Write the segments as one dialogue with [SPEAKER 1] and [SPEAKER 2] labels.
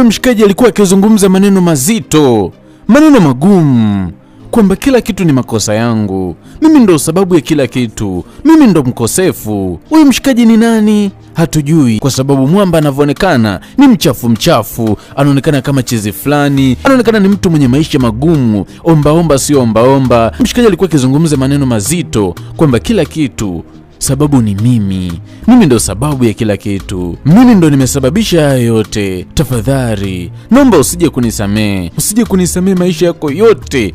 [SPEAKER 1] Huyo mshikaji alikuwa akizungumza maneno mazito, maneno magumu, kwamba kila kitu ni makosa yangu, mimi ndo sababu ya kila kitu, mimi ndo mkosefu. Huyu mshikaji ni nani? Hatujui, kwa sababu mwamba anavyoonekana ni mchafu, anaonekana kama chizi fulani, anaonekana ni mtu mwenye maisha magumu, ombaomba sio ombaomba. Mshikaji alikuwa akizungumza maneno mazito kwamba kila kitu sababu ni mimi ndo sababu ya kila kitu, mimi ndo nimesababisha haya yote. Tafadhali naomba usije kunisamee maisha yako yote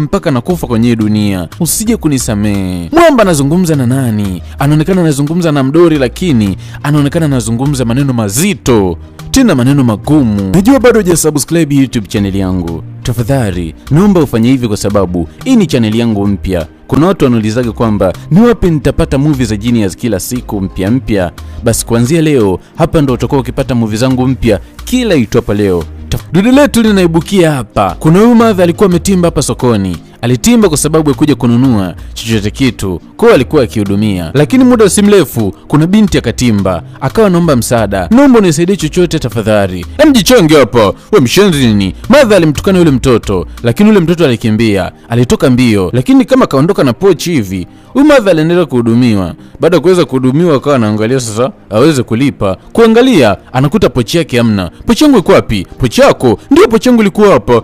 [SPEAKER 1] mpaka nakufa kwenye dunia, usije kunisamee. Mwamba anazungumza na nani? Anaonekana anazungumza na mdori, lakini anaonekana anazungumza maneno mazito, tena maneno magumu. Najua bado hujasubscribe YouTube channel yangu, tafadhali naomba ufanye hivi, kwa sababu hii ni channel yangu mpya. Kuna watu wanaulizaga kwamba ni wapi nitapata movie za Genius kila siku mpya. Basi kuanzia leo hapa ndo utakuwa ukipata movie zangu mpya kila itwapo leo. Dudu letu linaibukia hapa. Kuna huyu madha alikuwa ametimba hapa sokoni. Alitimba kwa sababu ya kuja kununua chochote kitu, kwa alikuwa akihudumia. Lakini muda si mrefu kuna binti akatimba, akawa naomba msaada. Naomba unisaidie chochote tafadhali. Jichonge hapa. Wewe mshenzi nini? Madha alimtukana yule mtoto, lakini yule mtoto alikimbia, alitoka mbio, lakini kama kaondoka na pochi hivi. Huyu madha aliendelea kuhudumiwa. Baada ya kuweza kuhudumiwa akawa anaangalia sasa aweze kulipa. Kuangalia anakuta pochi yake hamna. Pochi yangu iko wapi? Pochi yako? Ndio, pochi yangu ilikuwa hapa.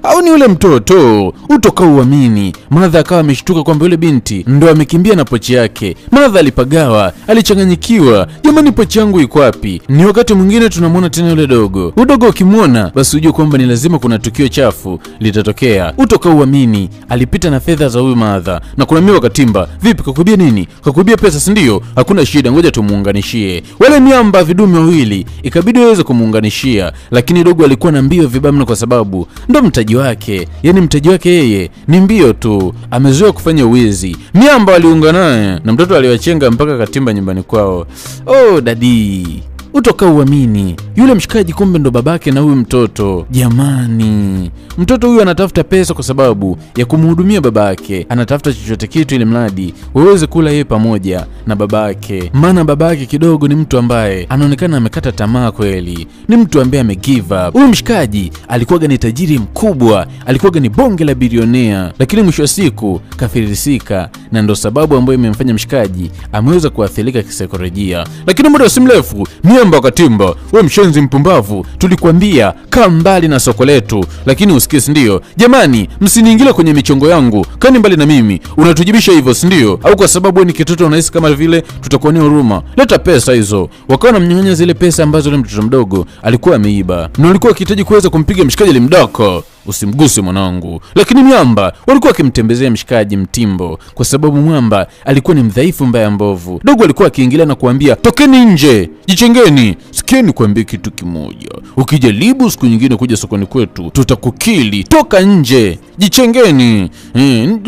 [SPEAKER 1] Au ni yule mtoto? Utoka uamini. Madha akawa ameshtuka kwamba yule binti ndo amekimbia na pochi yake. Madha alipagawa, alichanganyikiwa. Jamani, pochi yangu iko wapi? Ni wakati mwingine tunamwona tena yule dogo. Udogo ukimwona basi ujue kwamba ni lazima kuna tukio chafu litatokea. Utoka uamini. Alipita na fedha za huyu madha na kuna miwa katimba. Vipi, kakubia nini? Kakubia pesa, si ndio? Hakuna shida, ngoja tumuunganishie. Wale miamba vidume wawili ikabidi waweze kumuunganishia, lakini dogo alikuwa na mbio vibamna kwa sababu ndo mtaji wake. Yani mtaji wake yeye ni mbio tu, amezoea kufanya uwizi. Miamba waliunga naye na mtoto aliwachenga mpaka katimba nyumbani kwao. Oh dadi, utoka uamini. Yule mshikaji kumbe ndo babake na huyu mtoto. Jamani, mtoto huyu anatafuta pesa kwa sababu ya kumhudumia babake. Anatafuta chochote kitu ili mradi waweze kula yeye pamoja na babake. Maana babake kidogo ni mtu ambaye anaonekana amekata tamaa kweli. Ni mtu ambaye amegive up. Huyu mshikaji alikuwa ni tajiri mkubwa, alikuwa ni bonge la bilionea, lakini mwisho wa siku kafirisika, na ndo sababu ambayo imemfanya mshikaji ameweza kuathirika kisaikolojia. Lakini muda si mrefu miamba wakatimba. Wewe mshenzi mpumbavu, tulikuambia kaa mbali na soko letu, lakini usikie, si ndio? Jamani, msiniingilie kwenye michongo yangu, kani mbali na mimi. Unatujibisha hivyo, si ndio? Au kwa sababu wewe ni kitoto unahisi kama vile tutakuonea huruma? Leta pesa hizo. Wakawa wanamnyang'anya zile pesa ambazo yule mtoto mdogo alikuwa ameiba, na alikuwa akihitaji kuweza kumpiga mshikaji alimdaka. Usimguse mwanangu. Lakini miamba walikuwa wakimtembezea mshikaji mtimbo, kwa sababu mwamba alikuwa ni mdhaifu mbaya mbovu. Dogo alikuwa akiingilia na kuambia, tokeni nje, jichengeni. Sikieni kuambia kitu kimoja, ukijaribu siku nyingine kuja sokoni kwetu tutakukili. Toka nje, jichengeni.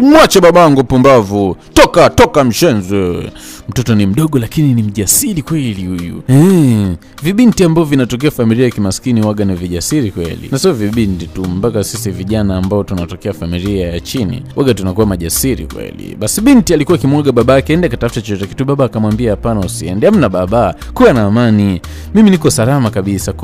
[SPEAKER 1] Mwache babangu pumbavu. Toka mshenzi. Mtoto ni mdogo lakini ni mjasiri kweli huyu. Vibinti ambao vinatokea familia ya kimaskini waga na vijasiri kweli. Na sio vibinti tu, mpaka sisi vijana ambao tunatokea familia ya chini waga tunakuwa majasiri kweli. Basi binti alikuwa kimwaga babake aende katafuta chochote kitu. Baba akamwambia hapana, usiende. Hamna baba, kuwa na amani, mimi niko salama kabisa,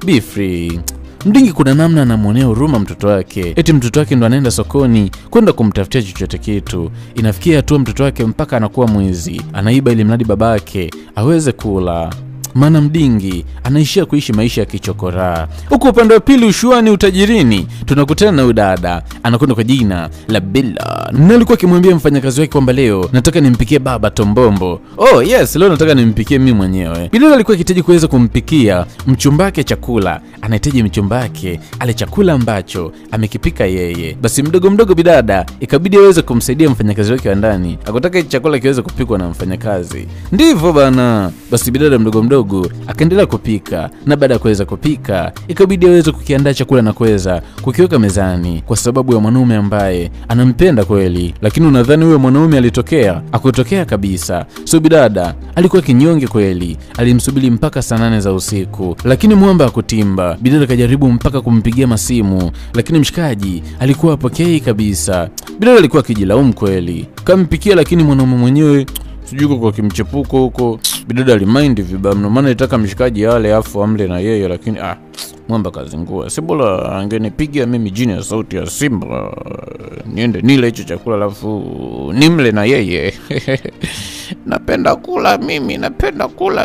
[SPEAKER 1] be free. Mdingi kuna namna anamuonea huruma mtoto wake. Eti mtoto wake ndo anaenda sokoni kwenda kumtafutia chochote kitu. Inafikia hatua mtoto wake mpaka anakuwa mwizi, anaiba ili mradi babake aweze kula. Maana mdingi anaishia kuishi maisha ya kichokora. Huko upande wa pili ushuani utajirini tunakutana na udada anakwenda kwa jina la Bella. Na alikuwa akimwambia mfanyakazi wake kwamba leo nataka nimpikie baba tombombo. Oh yes, leo nataka nimpikie mimi mwenyewe. Bella alikuwa akihitaji kuweza kumpikia mchumbake chakula. Anahitaji mchumbake ale chakula ambacho amekipika yeye. Basi mdogo bidada ikabidi aweze kumsaidia mfanyakazi wake wa ndani. Akataka chakula kiweze kupikwa na mfanyakazi. Ndivyo bana. Basi bidada mdogo akaendelea kupika, na baada ya kuweza kupika ikabidi aweze kukiandaa chakula na kuweza kukiweka mezani, kwa sababu ya mwanaume ambaye anampenda kweli. Lakini unadhani huyo mwanaume alitokea? Akutokea kabisa. So bidada alikuwa kinyonge kweli, alimsubiri mpaka saa 8 za usiku, lakini mwamba hakutimba. Bidada kajaribu mpaka kumpigia masimu, lakini mshikaji alikuwa hapokei kabisa. Bidada alikuwa akijilaumu kweli, kampikia lakini mwanaume mwenyewe sijui kwa kimchepuko huko. Bidada alimind vibaya, maana alitaka mshikaji yale afu amle na yeye, lakini Mwamba kazingua. Si bora angenipigia mimi jini ya sauti ya simba, niende nile hicho chakula alafu nimle na yeye. Napenda kula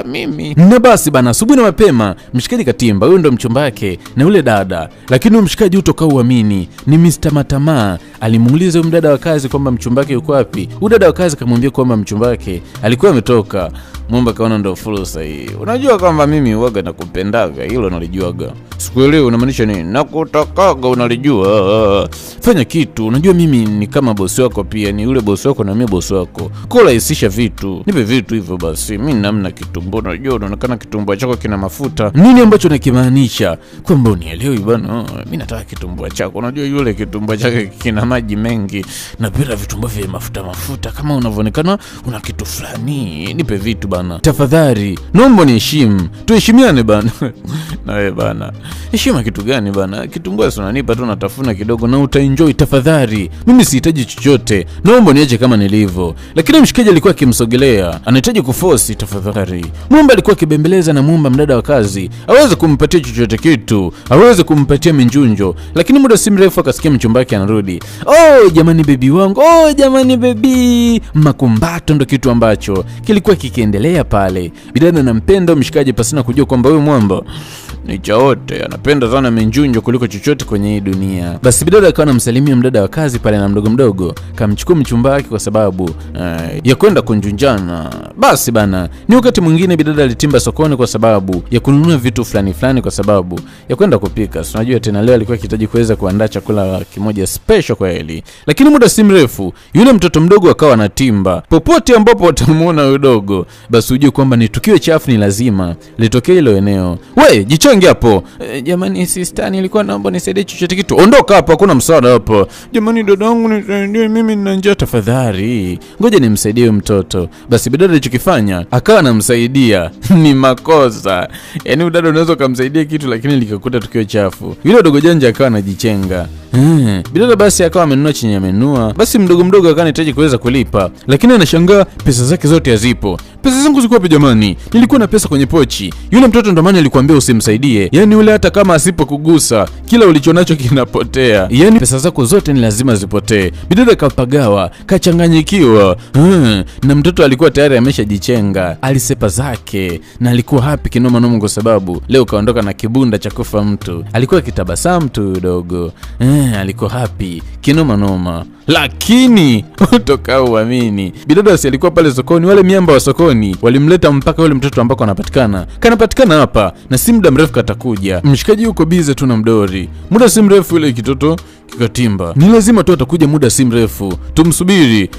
[SPEAKER 1] mimi. Na basi bana, asubuhi na mapema mshikaji katimba, huyo ndo mchumba wake na yule dada. Lakini mshikaji utoka uamini ni Mr. Matama. Alimuuliza yule dada wa kazi kwamba mchumba wake yuko wapi. Yule dada wa kazi akamwambia kwamba mchumba wake alikuwa ametoka. Mwamba kaona ndo fursa hii. Unajua kwamba mimi huaga nakupendaga, hilo nalijuaga. Sikuelewi unamaanisha nini? Nakutakaga, unalijua. Fanya kitu. Unajua mimi ni kama bosi wako pia, ni yule bosi wako na mimi bosi wako. Kwa rahisisha vitu. Nipe vitu hivyo basi. Mimi namna kitumbo, unajua unaonekana kitumbo chako kina mafuta. Nini ambacho nakimaanisha? Kwamba unielewi bwana. Mimi nataka kitumbo chako. Unajua yule kitumbo chake kina maji mengi. Napenda vitumbo vya mafuta kama unavyoonekana una kitu fulani. Nipe vitu bana. Tafadhali, naomba niheshimu. Tuheshimiane bana. Na wewe bana. Heshima kitu gani bana? Kitumbo sio unanipa tu, natafuna kidogo na utaenjoy. Tafadhali, mimi sihitaji chochote. Naomba niache kama nilivyo. Lakini mshikaji alikuwa akimsogelea, anahitaji kuforce. Tafadhali. Mwamba alikuwa akibembeleza na muomba mdada wa kazi aweze kumpatia chochote kitu, aweze kumpatia minjunjo. Lakini muda si mrefu akasikia mchumba wake anarudi. Oh jamani baby wangu, oh jamani baby. Makumbato ndo kitu ambacho kilikuwa kikiendelea pale. Bidada anampenda mshikaji pasina kujua kwamba huyo Mwamba ni chaote, anapenda sana minjunjo kuliko chochote kwenye hii dunia. Basi bidada akawa anamsalimia mdada wa kazi pale na mdogo kamchukua mchumba wake kwa sababu ya kwenda kunjunjana. Basi bana, ni wakati mwingine bidada alitimba sokoni kwa sababu ya kununua vitu fulani kwa sababu ya kwenda kupika. Unajua tena leo alikuwa akihitaji kuweza kuandaa chakula kimoja special kwa Eli. Lakini muda si mrefu yule mtoto mdogo akawa anatimba. Popote ambapo utamuona udogo, basi ujue kwamba ni tukio chafu, ni lazima litokee hilo eneo. We, jichonge hapo. Jamani sister, nilikuwa naomba nisaidie chochote kitu. Ondoka hapo, hakuna msaada hapo. Jamani dadangu nisaidie, mimi nina njaa tafadhali. Ngoja nimsaidie mtoto. Basi bidada alichokifanya akawa anamsaidia. Ni makosa. Yaani dada unaweza kumsaidia kitu lakini likakuta tukio chafu. Yule dogo janja akawa anajichenga. Bidada basi akawa amenunua chenye amenunua. Basi mdogo akawa anahitaji kuweza kulipa, lakini anashangaa pesa zake zote hazipo. Pesa zangu ziko wapi jamani? Nilikuwa na pesa kwenye pochi. Yule mtoto ndo maana alikwambia usimsaidie. Yaani yule hata kama asipokugusa, kila ulichonacho kinapotea. Yaani pesa zako zote ni lazima zipotee. Bidada kapagawa, kachanganyikiwa. Na mtoto alikuwa tayari ameshajichenga. Alisepa zake na alikuwa happy kinoma noma kwa sababu leo kaondoka na kibunda cha kufa mtu. Alikuwa kitabasamu tu dogo. Alikuwa happy kinoma noma. Lakini utoka uamini, bidada si alikuwa pale sokoni. Wale miamba wa sokoni walimleta mpaka yule mtoto ambako anapatikana hapa, na si muda mrefu katakuja. Mshikaji yuko bize tu na mdori. Muda si mrefu yule kitoto kikatimba. Ni lazima tu atakuja muda si mrefu, tumsubiri.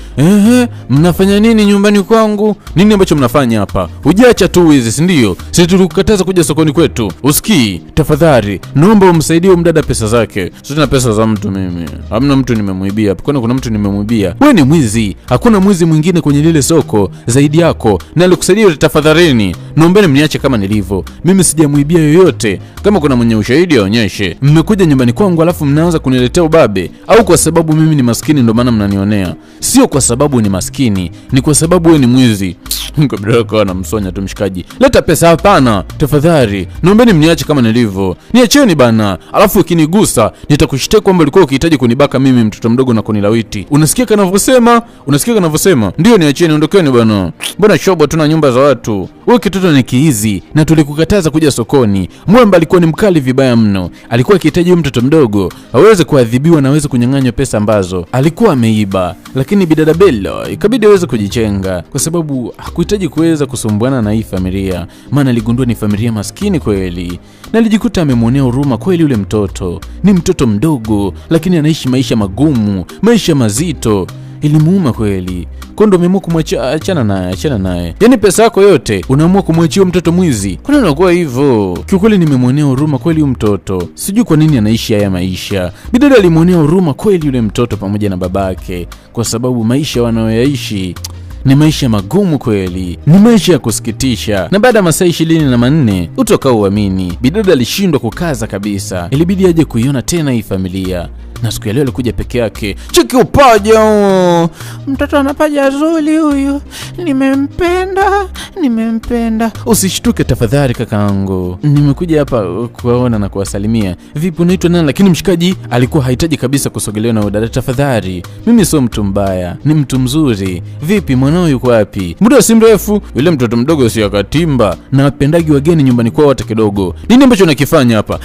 [SPEAKER 1] Mnafanya nini nyumbani kwangu? Nini ambacho mnafanya hapa? Hujaacha tu wizi, si ndio? Sisi tulikukataza kuja sokoni kwetu. Usikii? Tafadhali, naomba umsaidie mdada pesa zake. Sina pesa za mtu mimi. Hamna mtu nimemuibia. Kuna mtu nimemuibia. Wewe ni mwizi. Hakuna mwizi mwingine kwenye lile soko zaidi yako. Na alikusaidia, tafadhalini. Naombeni mniache kama nilivyo. Mimi sijamuibia yoyote. Kama kuna mwenye ushahidi aonyeshe. Mmekuja nyumbani kwangu alafu mnaanza kuniletea ubabe, au kwa sababu mimi ni maskini ndo maana mnanionea? Sio kwa sababu ni maskini, ni kwa sababu wewe ni mwizi. Kabla kwa anamsonya tu mshikaji. Leta pesa. Hapana, tafadhali. Naombeni mniache kama nilivyo. Niacheni bana. Alafu ukinigusa nitakushtaki kwamba ulikuwa ukihitaji kunibaka mimi mtoto mdogo na kunilawiti. Unasikia kanavyosema? Ndio, niacheni, ondokeni bana. Mbona shobo tuna nyumba za watu? Wewe kitoto ni kiizi na tulikukataza kuja sokoni. Mwamba alikuwa ni mkali vibaya mno. Alikuwa akihitaji mtoto mdogo aweze kuadhibiwa na aweze kunyang'anywa pesa ambazo alikuwa ameiba. Lakini bidada Bella ikabidi aweze kujichenga kwa sababu hakuhitaji kuweza kusumbuana na hii familia, maana aligundua ni familia maskini kweli. Na alijikuta amemwonea huruma kweli. Yule mtoto ni mtoto mdogo lakini anaishi maisha magumu, maisha mazito. Ilimuuma kweli. Kondo umeamua kumwachia, achana naye. Yaani pesa yako yote unaamua kumwachia mtoto mwizi? Kwa nini unakuwa hivyo? Kiukweli nimemwonea huruma kweli huyu mtoto. Sijui kwa nini anaishi haya maisha. Bidada alimwonea huruma kweli yule mtoto pamoja na babake, kwa sababu maisha wanayoyaishi ni maisha magumu kweli. Ni maisha ya kusikitisha. Na baada ya masaa 24 utoka uamini, bidada alishindwa kukaza kabisa. Ilibidi aje kuiona tena hii familia. na siku ya leo alikuja peke yake. Cheki upaja, mtoto anapaja zuri huyu, nimempenda. Usishtuke tafadhali kakaangu, nimekuja hapa kuwaona na kuwasalimia. Vipi, unaitwa nani? Lakini mshikaji alikuwa hahitaji kabisa kusogelewa na udada. Tafadhali, mimi sio mtu mbaya, ni mtu mzuri. Vipi, mwanao yuko wapi? Muda si mrefu yule mtoto mdogo si akatimba, na wapendagi wageni nyumbani kwao hata kidogo. Nini ambacho unakifanya hapa?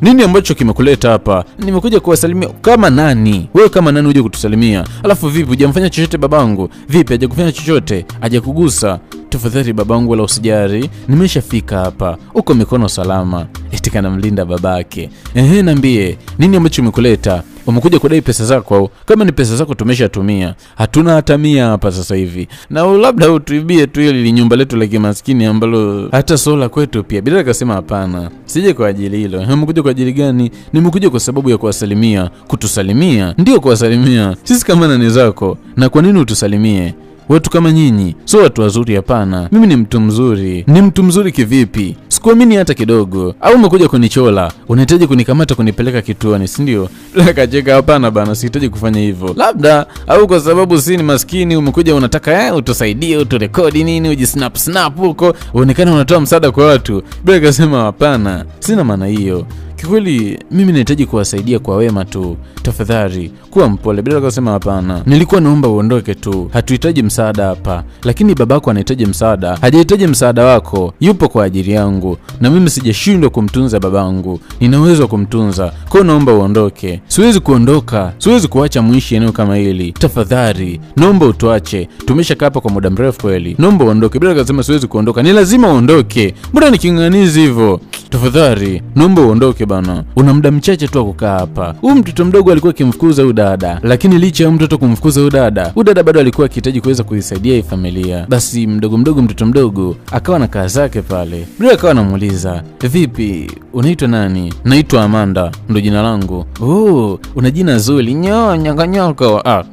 [SPEAKER 1] Nini ambacho kimekuleta hapa? Nimekuja kuwasalimia. Kama nani? Wewe kama nani uje kutusalimia? Alafu vipi, hujamfanya chochote babangu? Vipi, hajakufanya chochote? Hajakugusa? Tafadhali babangu, wala usijari, nimeshafika hapa, uko mikono salama. Eti kana mlinda babake. Niambie, nini ambacho umekuleta? Umekuja kudai pesa zako au? Kama ni pesa zako tumeshatumia. Hatuna hata 100 hapa sasa hivi. Na labda utuibie tu ile nyumba letu la kimaskini ambalo hata sola kwetu pia. Bila akasema hapana. Sije kwa ajili hilo. Umekuja kwa ajili gani? Nimekuja kwa sababu ya kuwasalimia. Kutusalimia? Ndio kuwasalimia. Sisi kama nani zako. Na kwa nini utusalimie? Watu kama nyinyi sio watu wazuri, hapana. Mimi ni mtu mzuri. Ni mtu mzuri kivipi? Sikuamini hata kidogo. Au umekuja kunichola? Unahitaji kunikamata kunipeleka kituoni, si ndio? Akacheka, hapana bana, sihitaji kufanya hivyo. Labda au kwa sababu si ni maskini umekuja unataka utusaidie, uturekodi nini, ujisnap huko, uonekane unatoa msaada kwa watu. Bila akasema hapana, sina maana hiyo. Kikweli mimi nahitaji kuwasaidia kwa wema tu. Tafadhali kuwa mpole. Bila akasema hapana, nilikuwa naomba uondoke tu. Hatuhitaji msaada hapa. Lakini babako anahitaji msaada. Hajahitaji msaada wako. Yupo kwa ajili yangu. Na mimi sijashindwa kumtunza babangu. Nina uwezo wa kumtunza. Kwa naomba uondoke. Siwezi kuondoka. Siwezi kuacha muishi eneo kama hili. Tafadhali, naomba utuache. Tumeshakaa hapa kwa muda mrefu kweli. Naomba uondoke. Bila akasema siwezi kuondoka. Ni lazima uondoke. Mbona nikinganizi hivyo? Tafadhali, naomba uondoke bana. Una muda mchache tu kukaa hapa. Huyu mtoto mdogo alikuwa akimfukuza huyu dada. Lakini licha ya mtoto kumfukuza huyu dada bado alikuwa akihitaji kuweza kuisaidia hii familia. Basi mtoto mdogo akawa na kaa zake pale. Bila akawa anamuuliza, "Vipi, unaitwa nani?" "Naitwa Amanda, ndo jina langu." "Oh, una jina zuri. Nyonyoka."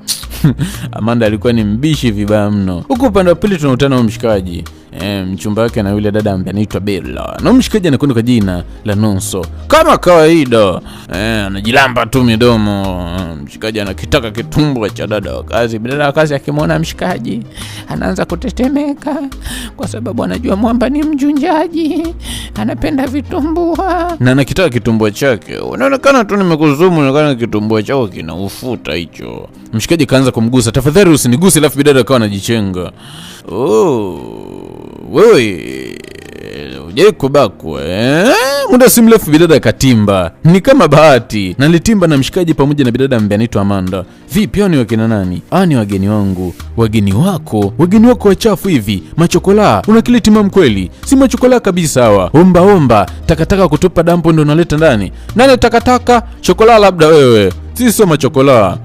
[SPEAKER 1] Amanda alikuwa ni mbishi vibaya mno. Huko upande wa pili tunakutana na mshikaji. Mchumba wake na yule dada ambaye anaitwa Bella. Na mshikaji anakwenda kwa jina la Nonso. Kama kawaida, anajilamba tu midomo. Mshikaji anakitaka kitumbo cha dada wa kazi. Dada wa kazi akimwona mshikaji anaanza kutetemeka kwa sababu anajua mwamba ni mjunjaji. Anapenda vitumbua. Na anakitaka kitumbua chake. Unaonekana tu nimekuzumu, unaonekana kitumbua chako kina ufuta hicho. Mshikaji kaanza kumgusa. "Tafadhali usiniguse." Alafu dada akawa anajichenga. Wewe uje kubakwa. Muda si mrefu bidada katimba. Ni kama bahati. Na nilitimba na mshikaji pamoja na bidada ambaye anaitwa Amanda. Vipi, hao ni wakina nani? Ni wageni wangu. Wageni wako? Wageni wako wachafu hivi? Machokola? Una kile timamu kweli? Si machokola kabisa hawa. Omba takataka kutupa dampo ndo unaleta ndani. Nani takataka? Chokola labda wewe. Sisi sio machokola.